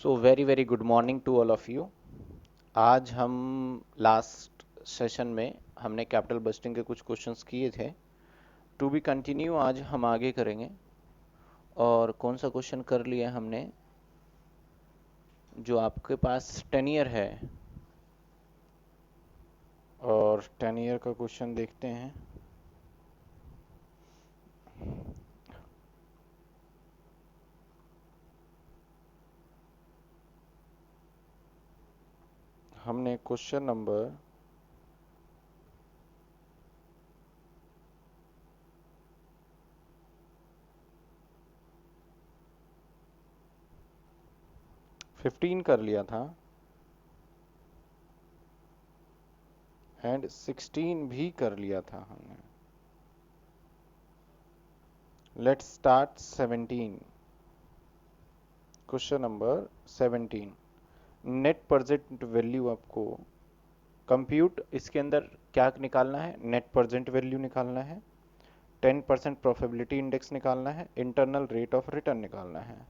So very very good morning to all of you. आज हम last session में हमने कैपिटल बजटिंग के कुछ क्वेश्चंस किए थे। टू बी कंटिन्यू आज हम आगे करेंगे। और कौन सा क्वेश्चन कर लिया हमने, जो आपके पास 10 ईयर है, और 10 ईयर का क्वेश्चन देखते हैं। हमने क्वेश्चन नंबर 15 कर लिया था एंड 16 भी कर लिया था हमने। Let's start 17। Question number 17, net present value आपको कंप्यूट, इसके अंदर क्या निकालना है? नेट प्रेजेंट वैल्यू निकालना है, 10% प्रोफेबिलिटी इंडेक्स निकालना है, इंटरनल रेट ऑफ रिटर्न निकालना है।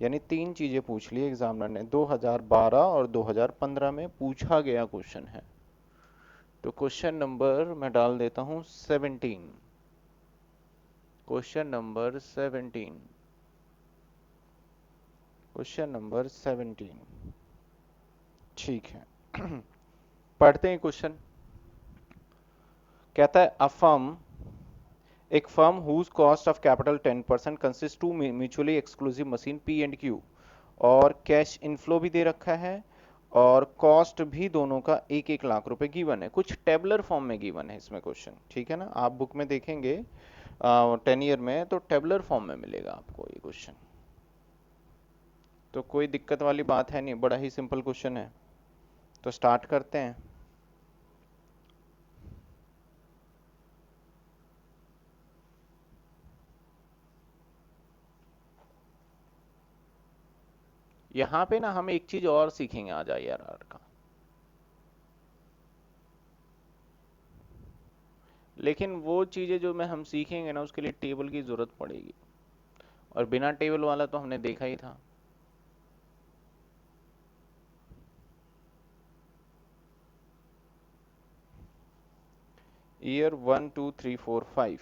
यानी तीन चीजें पूछ ली एग्जामिनर ने। 2012 और 2015 में पूछा गया क्वेश्चन है। तो क्वेश्चन नंबर मैं डाल देता हूं 17। Question number 17। Question number 17। ठीक है। पढ़ते हैं क्वेश्चन। कहता है अ फर्म, एक firm whose cost of capital 10% consist to mutually exclusive machine P and Q, और कैश इनफ्लो भी दे रखा है और कॉस्ट भी दोनों का 1-1 लाख रुपए गिवन है। कुछ टेबलर फॉर्म में गिवन है इसमें क्वेश्चन, ठीक है ना? आप बुक में देखेंगे 10 ईयर में तो टेबलर फॉर्म में मिलेगा आपको ये क्वेश्चन। तो कोई दिक्कत वाली बात है नहीं, बड़ा ही सिंपल क्वेश्चन है। तो स्टार्ट करते हैं। यहाँ पे ना हम एक चीज और सीखेंगे आज IRR का, लेकिन वो चीजें जो मैं हम सीखेंगे ना उसके लिए टेबल की जरूरत पड़ेगी, और बिना टेबल वाला तो हमने देखा ही था। ईयर 1 2 3 4 5,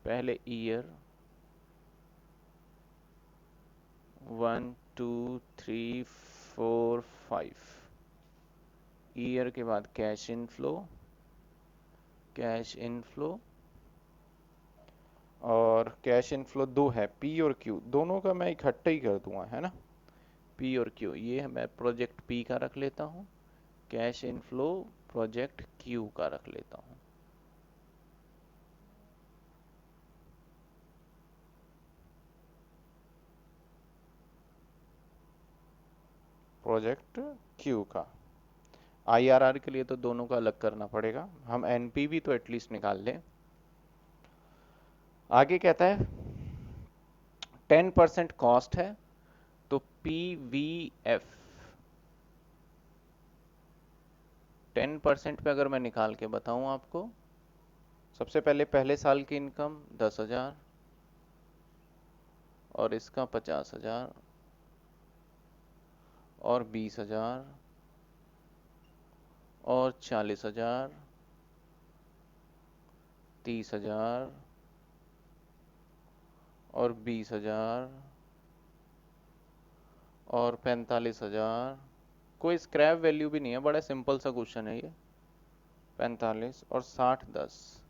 पहले ईयर 1 2 3 4 5, ईयर के बाद कैश इनफ्लो, कैश इनफ्लो, और कैश इनफ्लो दो है, पी और क्यू दोनों का मैं इकट्ठा ही कर दूंगा, है ना? पी और क्यू, ये मैं प्रोजेक्ट पी का रख लेता हूँ, कैश इनफ्लो प्रोजेक्ट क्यू का रख लेता हूँ। प्रोजेक्ट क्यू का। IRR के लिए तो दोनों का अलग करना पड़ेगा, हम एनपीवी तो एटलीस्ट निकाल लें। आगे कहता है 10% कॉस्ट है, तो PVF 10% पे अगर मैं निकाल के बताऊं आपको, सबसे पहले पहले साल की इनकम 10,000, और इसका 50,000, और 20,000, और 40,000, 30,000, और 20,000, और 45,000। कोई स्क्रैप वैल्यू भी नहीं है, बड़ा सिंपल सा क्वेश्चन है ये। 45 और 60 10,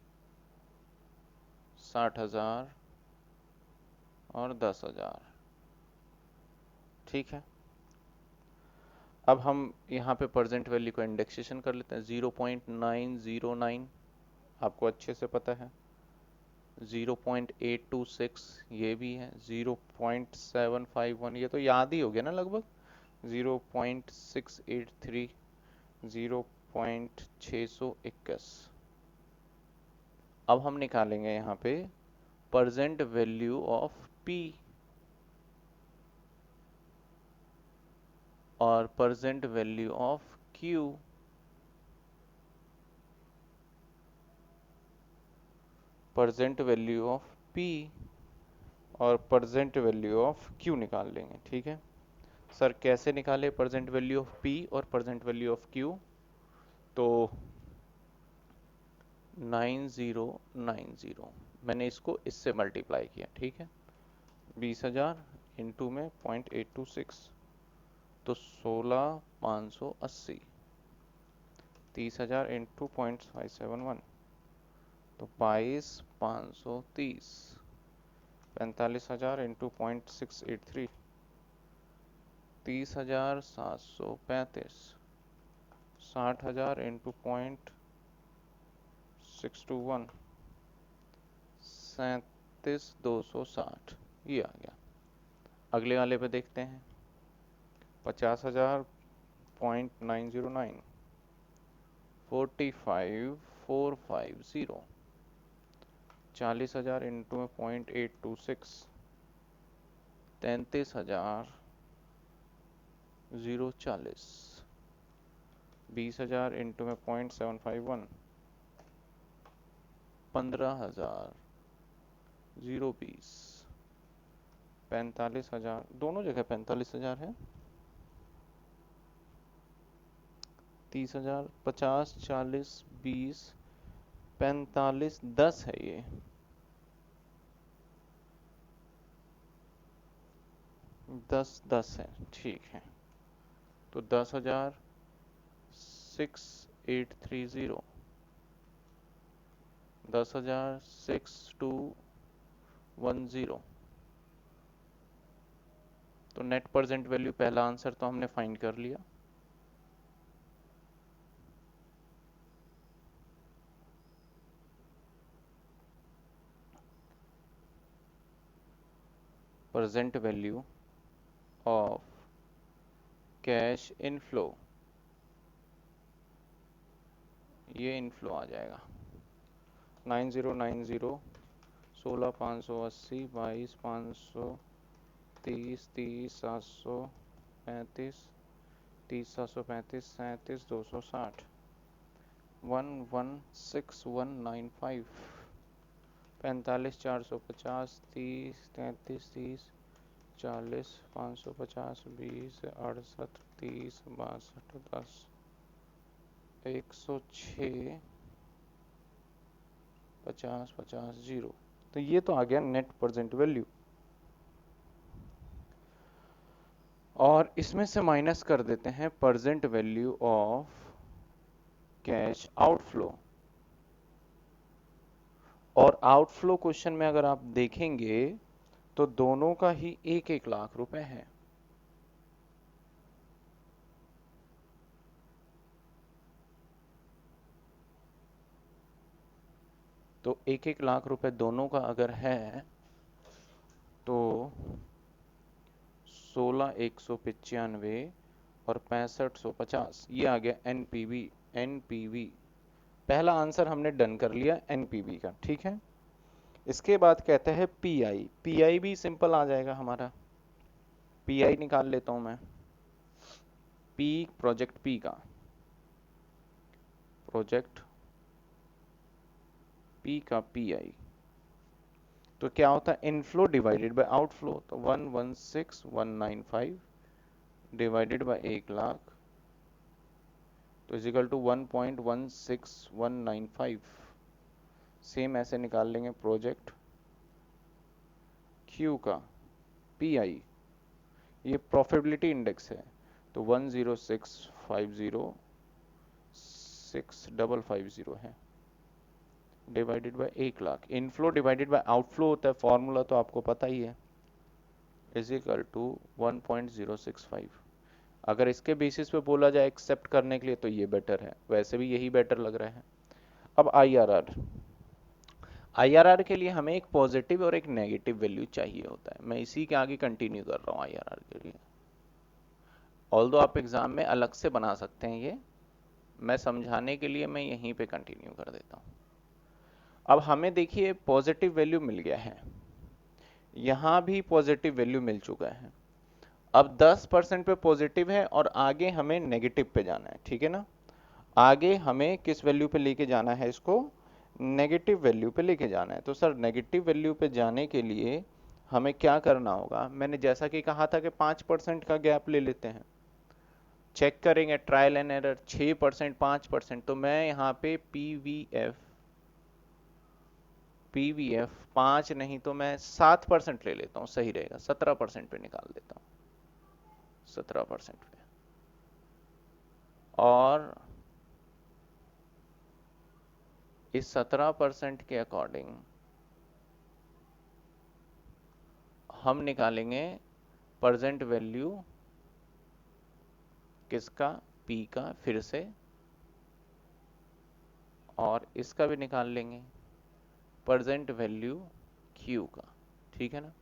60,000 और 10,000। ठीक है। अब हम यहाँ पे प्रेजेंट वैल्यू को इंडेक्सेशन कर लेते हैं। 0.909 आपको अच्छे से पता है, 0.826 ये भी है, 0.751 ये तो याद ही हो गया ना लगभग, 0.683, 0.621। अब हम निकालेंगे यहाँ पे प्रेजेंट वैल्यू ऑफ पी और present value of Q. Present value of P और प्रेजेंट वैल्यू ऑफ क्यू निकाल लेंगे। ठीक है सर, कैसे निकाले प्रेजेंट वैल्यू ऑफ पी और प्रेजेंट वैल्यू ऑफ क्यू? तो 9090 मैंने इसको इससे मल्टीप्लाई किया। ठीक है, 20,000 इंटू में 0.826 तो 16,580, 30,000 इंटू 0.571 तो 22,530, 45,000 इंटू 0.683 30,735, 60,000 इंटू 0.621 37,260, ये आ गया। अगले वाले पे देखते हैं, 50,000 0.909 45,450, 40,000 इंटू में 0.826 33,040, 20,000 इंटू में 0.751 15,020, 45,000, दोनों जगह 45,000 है, 30,000, 50, 40, 20, 45, 10 है ये, दस है। ठीक है, तो 10,000 6830, 10,000 6210। तो नेट प्रेजेंट वैल्यू पहला आंसर तो हमने फाइंड कर लिया। Present value of cash inflow, ये इनफ्लो आ जाएगा 9090, 16,580, 22,530, 30,735, 30,735, 37,260, 116195, 45,450, 30, 33, 30, 40, 550, 20, 68, 30, 62, 10, 106, 50, 50, 0। तो ये तो आ गया नेट प्रेजेंट वैल्यू, और इसमें से माइनस कर देते हैं present value of cash outflow. और आउटफ्लो क्वेश्चन में अगर आप देखेंगे तो दोनों का ही 1-1 लाख रुपए है। तो 1-1 लाख रुपए दोनों का अगर है तो 16,195 और 65,150, ये आ गया एनपीवी। एनपीवी पहला आंसर हमने डन कर लिया एनपीवी का। ठीक है, इसके बाद कहते हैं पीआई। पीआई भी सिंपल आ जाएगा हमारा, पीआई निकाल लेता हूं मैं। पी प्रोजेक्ट पी का, प्रोजेक्ट पी का पीआई तो क्या होता है, इनफ्लो डिवाइडेड बाय आउटफ्लो। तो 116,195 डिवाइडेड बाय 1 लाख तो इज इक्वल टू 1.16195। सेम ऐसे निकाल लेंगे प्रोजेक्ट क्यू का पीआई, ये प्रॉफिटेबिलिटी इंडेक्स है तो 10650,6550 है divided by 1 lakh. Inflow divided by outflow होता है, फॉर्मूला तो आपको पता ही है, इज इक्वल टू 1.065। अगर इसके बेसिस पे बोला जाए एक्सेप्ट करने के लिए तो ये बेटर है, वैसे भी यही बेटर लग रहा है। अब आईआरआर, आईआरआर के लिए हमें एक पॉजिटिव और एक नेगेटिव वैल्यू चाहिए होता है। मैं इसी के आगे कंटिन्यू कर रहा हूँ आईआरआर के लिए, ऑल्दो आप एग्जाम में अलग से बना सकते हैं, ये मैं समझाने के लिए मैं यहीं पे कंटिन्यू कर देता हूँ। अब हमें देखिए पॉजिटिव वैल्यू मिल गया है, यहाँ भी पॉजिटिव वैल्यू मिल चुका है। अब 10% पे पॉजिटिव है और आगे हमें नेगेटिव पे जाना है। ठीक है ना, आगे हमें किस वैल्यू पे लेके जाना है, इसको नेगेटिव वैल्यू पे लेके जाना है। तो सर नेगेटिव वैल्यू पे जाने के लिए हमें क्या करना होगा, मैंने जैसा कि कहा था कि 5% का गैप ले लेते हैं, चेक करेंगे ट्रायल एंड एरर 6%, 5%, तो मैं यहाँ पे पीवीएफ 5 नहीं तो मैं 7% ले लेता हूँ, सही रहेगा, 17% पे निकाल देता हूँ, 17% पे। और इस 17% के अकॉर्डिंग हम निकालेंगे प्रेजेंट वैल्यू किसका, पी का फिर से, और इसका भी निकाल लेंगे प्रेजेंट वैल्यू क्यू का, ठीक है ना।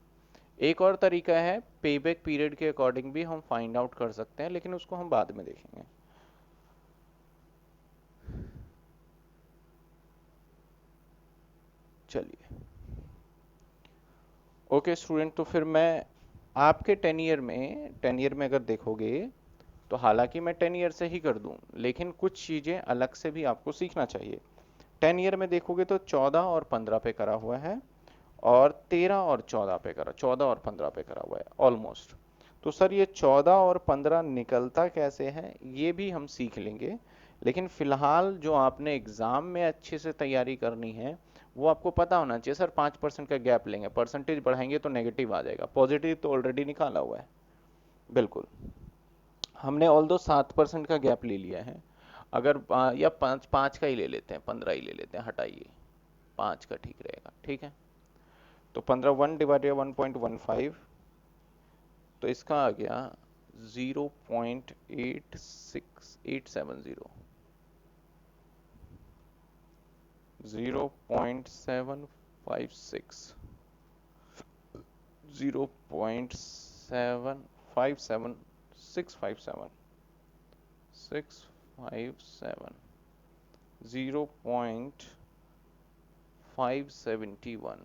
एक और तरीका है, पेबैक पीरियड के अकॉर्डिंग भी हम फाइंड आउट कर सकते हैं, लेकिन उसको हम बाद में देखेंगे। चलिए ओके स्टूडेंट, तो फिर मैं आपके 10 ईयर में अगर देखोगे तो हालांकि मैं 10 ईयर से ही कर दूं, लेकिन कुछ चीज़ें अलग से भी आपको सीखना चाहिए। 10 ईयर में देखोगे तो 14 और 15 पे करा हुआ है, और 13 और 14 पे करा, 14 और 15 पे करा हुआ है ऑलमोस्ट। तो सर ये 14 और 15 निकलता कैसे है ये भी हम सीख लेंगे, लेकिन फिलहाल जो आपने एग्जाम में अच्छे से तैयारी करनी है वो आपको पता होना चाहिए। सर 5% का गैप लेंगे, परसेंटेज बढ़ाएंगे तो नेगेटिव आ जाएगा, पॉजिटिव तो ऑलरेडी निकाला हुआ है। बिल्कुल, हमने ऑल दो 7% का गैप ले लिया है। अगर या पाँच पाँच का ही ले लेते हैं, 15 ही ले लेते हैं, हटाइए, 5 का ठीक रहेगा, ठीक है। तो 15 1/1.15, तो इसका आ गया 0.86870, 0.756, 0.757657, 657, 0.571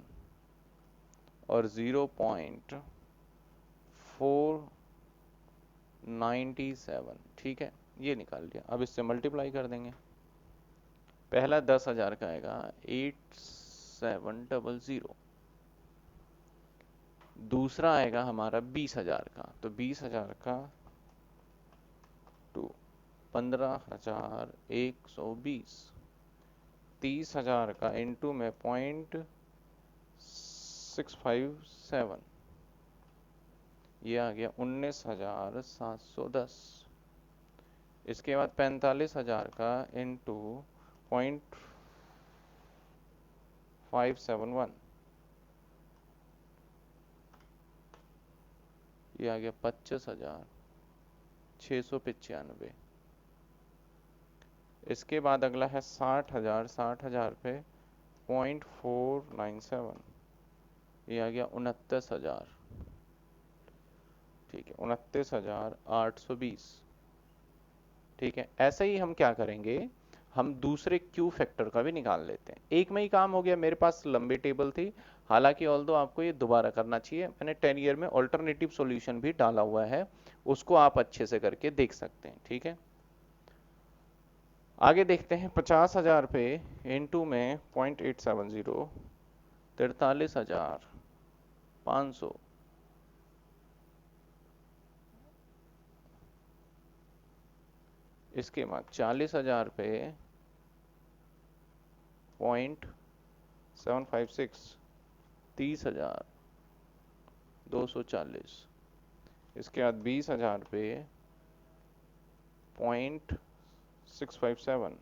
और 0.497, ठीक है, ये निकाल लिया। अब इससे मल्टीप्लाई कर देंगे। पहला 10,000 का आएगा 8700, दूसरा आएगा हमारा 20,000 का, तो 20,000 का टू 15,120, 30,000 का इंटू में 0.657, ये आ गया 19,710। इसके बाद 45,000 का इंटू 0.571, ये आ गया 25,695। इसके बाद अगला है 60,000, 60,000 पे 0.497, ये आ गया 29,000, ठीक है, 29,820, ठीक है। ऐसे ही हम क्या करेंगे, हम दूसरे क्यू फैक्टर का भी निकाल लेते हैं। एक में ही काम हो गया, मेरे पास लंबी टेबल थी, हालांकि ऑल्दो आपको ये दोबारा करना चाहिए, मैंने 10 ईयर में ऑल्टरनेटिव सॉल्यूशन भी डाला हुआ है, उसको आप अच्छे से करके देख सकते हैं, ठीक है। आगे देखते हैं, 50,000 पे इंटू में 0.870, 43,500, इसके बाद 40,000 पे 0.756, 30,240, इसके बाद 20,000 पे 0.657,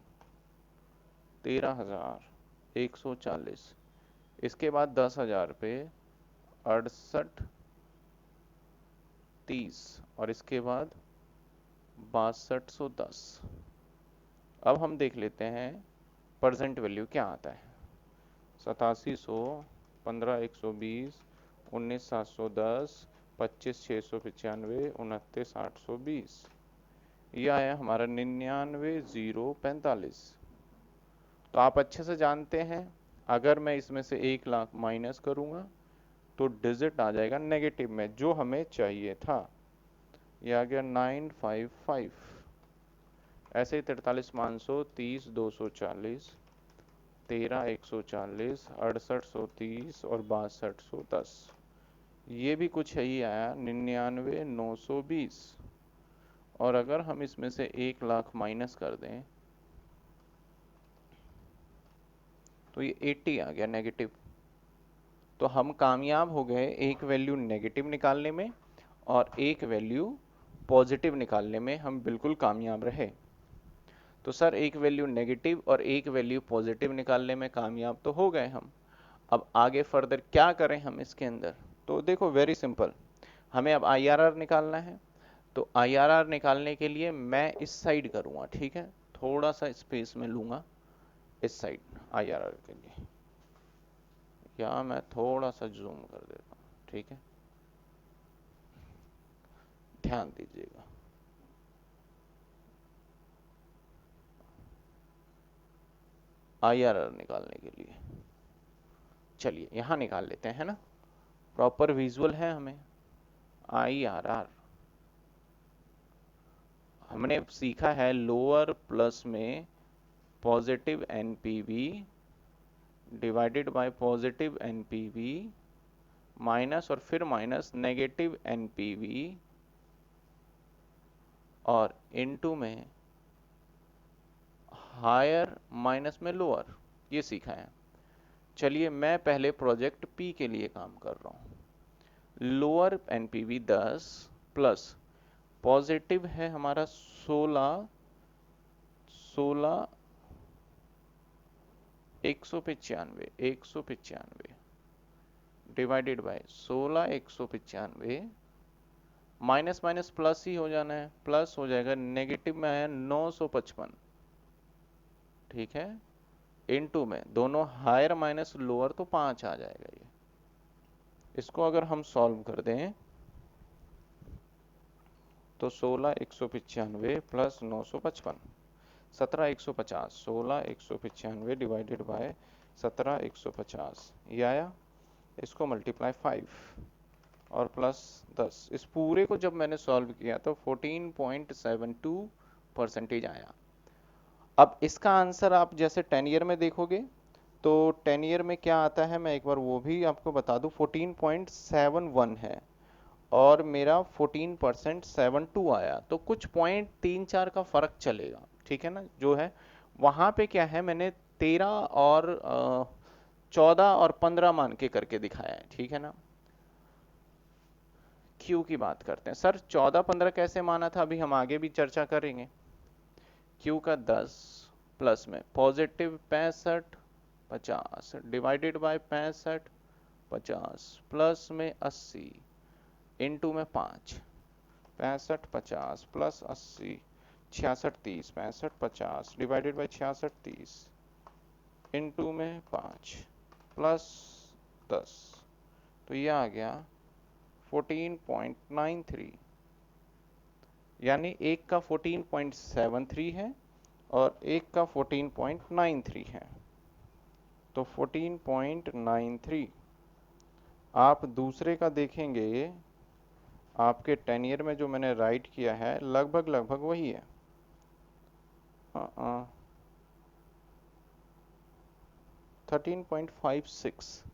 13,140, इसके बाद 10,000 पे 6830, और इसके बाद 6210। अब हम देख लेते हैं प्रेजेंट वैल्यू क्या आता है। 8700, 15,120, 19,710, 25,695, 29,820, यह आया हमारा 99,045। तो आप अच्छे से जानते हैं, अगर मैं इसमें से 1 लाख माइनस करूंगा तो डिजिट आ जाएगा नेगेटिव में, जो हमें चाहिए था, यह आ गया 955। ऐसे ही 43,500, 30,240, 13,140, 68,130 और 62,110, ये भी कुछ है ही आया 99,920, और अगर हम इसमें से 1 लाख माइनस कर दें तो ये 80 आ गया नेगेटिव। तो हम कामयाब हो गए एक वैल्यू नेगेटिव निकालने में और एक वैल्यू पॉजिटिव निकालने में, हम बिल्कुल कामयाब रहे। तो सर एक वैल्यू नेगेटिव और एक वैल्यू पॉजिटिव निकालने में कामयाब तो हो गए हम। अब आगे फर्दर क्या करें हम इसके अंदर? तो देखो वेरी सिंपल, हमें अब आईआरआर निकालना है। तो आईआरआर निकालने के लिए मैं इस साइड करूँगा, ठीक है, थोड़ा सा स्पेस में लूँगा इस साइड आईआरआर के लिए, या मैं थोड़ा सा जूम कर देता हूँ, ठीक है, ध्यान दीजिएगा। आईआरआर निकालने के लिए चलिए यहाँ निकाल लेते हैं ना, प्रॉपर विजुअल है हमें। आईआरआर हमने सीखा है लोअर प्लस में positive NPV divided by positive NPV minus और फिर माइनस नेगेटिव एनपीवी और इनटू में हायर माइनस में लोअर, ये सीखा है। चलिए मैं पहले प्रोजेक्ट पी के लिए काम कर रहा हूँ। लोअर एनपीवी 10 प्लस पॉजिटिव है हमारा 16 195 divided by 195 minus minus plus ही हो जाना है, प्लस हो जाएगा, नेगेटिव में आया 955, ठीक है, इनटू में दोनों हायर माइनस लोअर तो 5 आ जाएगा। ये इसको अगर हम सॉल्व कर दें तो 16,195 प्लस 955 17,150, 16,195 डिवाइडेड बाय 17,150 ये आया। इसको मल्टीप्लाई 5 और प्लस 10, इस पूरे को जब मैंने सॉल्व किया तो 14.72% आया। अब इसका आंसर आप जैसे 10 ईयर में देखोगे तो 10 ईयर में क्या आता है, मैं एक बार वो भी आपको बता दूं, 14.71 है और मेरा 14.72 आया, तो कुछ पॉइंट 3-4 का फर्क चलेगा, ठीक है ना, जो है वहां पे क्या है, मैंने 13 और 14 और 15 मान के करके दिखाया है, ठीक है ना। क्यू की बात करते हैं। सर 14-15 कैसे माना था, अभी हम आगे भी चर्चा करेंगे। क्यू का 10 प्लस में पॉजिटिव 65-50 डिवाइडेड बाय 65-50 प्लस में 80 इनटू में 5, 65-50 प्लस 80 66-30 65-50 डिवाइडेड बाय 66-30 इनटू में 5 प्लस 10, तो ये आ गया 14.93, यानी एक का 14.73 है और एक का 14.93 है, तो 14.93। आप दूसरे का देखेंगे, आपके 10 ईयर में जो मैंने राइट किया है लगभग लगभग वही है। 13.56,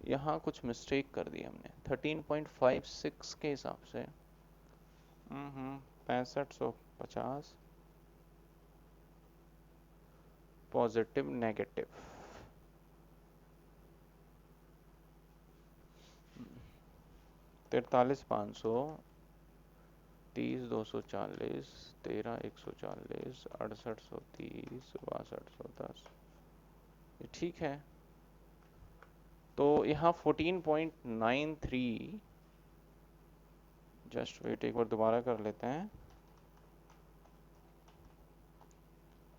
यहाँ कुछ मिस्टेक कर दी हमने, 13.56 के हिसाब से 6550 पॉजिटिव नेगेटिव 43,500 30,240 13,140 68,130 62,110, ये ठीक है। तो यहाँ 14.93, जस्ट वेट एक बार दोबारा कर लेते हैं,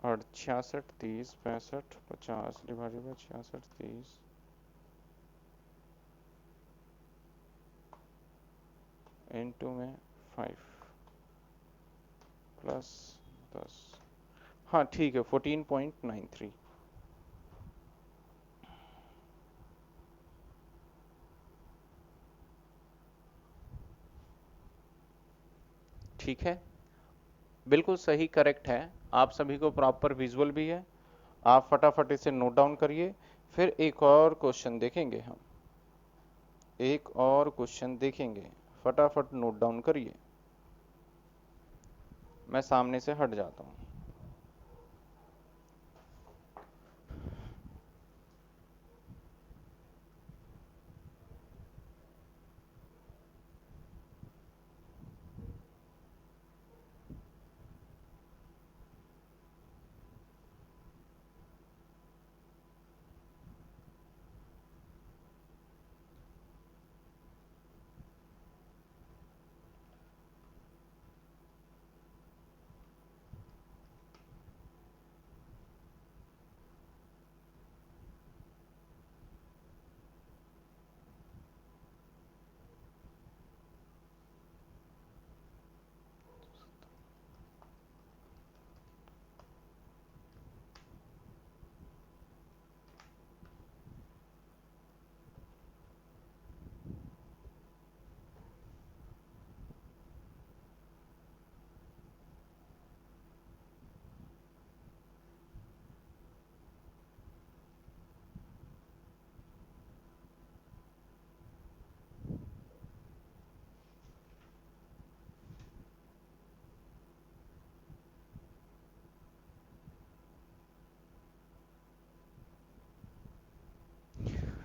और 66-30 65-50 डिवाइडेड बाई 66-30 इनटू में 5 प्लस 10, हाँ ठीक है 14.93। ठीक है, बिल्कुल सही, करेक्ट है। आप सभी को प्रॉपर विजुअल भी है, आप फटाफट इसे नोट डाउन करिए, फिर एक और क्वेश्चन देखेंगे हम। एक और क्वेश्चन देखेंगे, फटाफट नोट डाउन करिए। मैं सामने से हट जाता हूँ।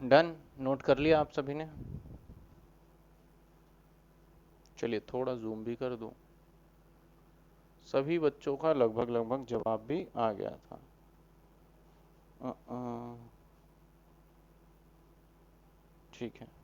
डन, नोट कर लिया आप सभी ने? चलिए थोड़ा जूम भी कर दूं। सभी बच्चों का लगभग लगभग जवाब भी आ गया था। ठीक है।